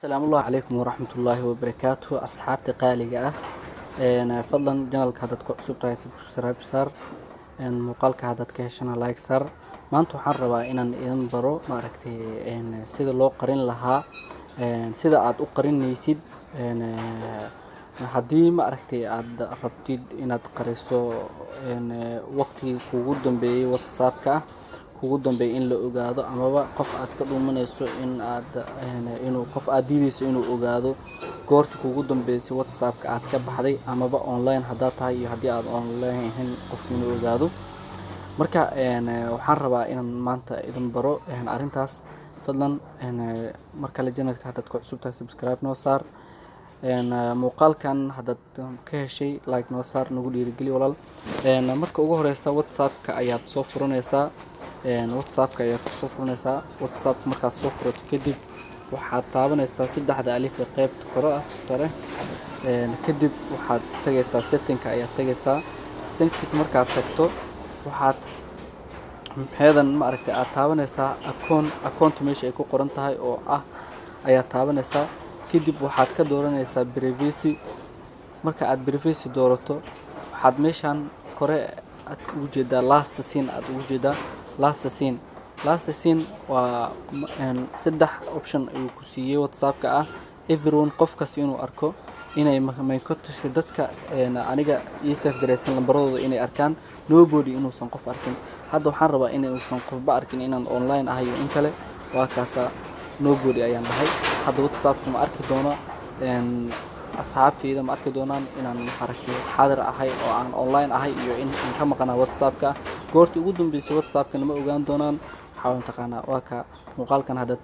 السلام الله عليكم ورحمة الله وبركاته أصحابتي قالقة أنا فضلا جنال كهدد كعسوبتها سبسكرايب صار إن مقالك هدد كهشنا لايك صار ما أنتو حربا إن برو ما ركتي إن سيد الله قرين لها إن سيد عاد أقرين نيسيد إن haddii ma aragtay aad rabtid inaad qariso waqti kugu dambeeyay WhatsApp-ka kugu dambeeyay in la ogaado amaba qof aad ka dhuumanayso inuu qof aad diidayso inuu ogaado goorta kugu dambeysay WhatsApp-ka aad ka baxday amaba online hadaa tahay iyo haddii aad online ahayn qofku inuu ogaado marka waxaan rabaa inaan maanta idin baro arrintaas fadlan marka la janalka hadad ku cusubtahay subscribe noo saar muuqaalkan hadad ka heshay like noo saar nagu dhiirigeli walaal marka ugu horeysa WhatsApp-ka ayaad soo furanaysaa WhatsApp markaad soo furato kadib waxaad taabanaysaa saddexda alif ee qaybta kore ah sare kadib waxaad tagaysaa setting-ka ayaad tagaysaa setting markaad tagto waxaad maxaydan ma aragtay aad taabanaysaa account meesha ay ku qoran tahay oo ah ayaad taabanaysaa kadib waxaad ka dooranaysaa privacy marka aad privacy doorato waxaad meeshan kore aad ugu jeedaa last scene waa saddex option ayuu ku siiyay WhatsApp-ka ah everyone qof kasta inuu arko inay maykotashka dadka aniga ii saf gareysan lambaradooda inay arkaan nobody inuusan qof arkin hadda waxaan rabaa inuusan qofba arkin inaan online ahay in kale waa kaasa nobody ayaan dhahay hadda WhatsApp-ka ma arki doono asxaabteyda ma arki doonaan inaan xarakay xaadir ahay oo aan online ahay iyo in ka maqnaa WhatsApp-ka goortii ugu dambeysay WhatsApp-ka ma ogaan doonaan waxaan taqaanaa waa ka muuqaalkan hadda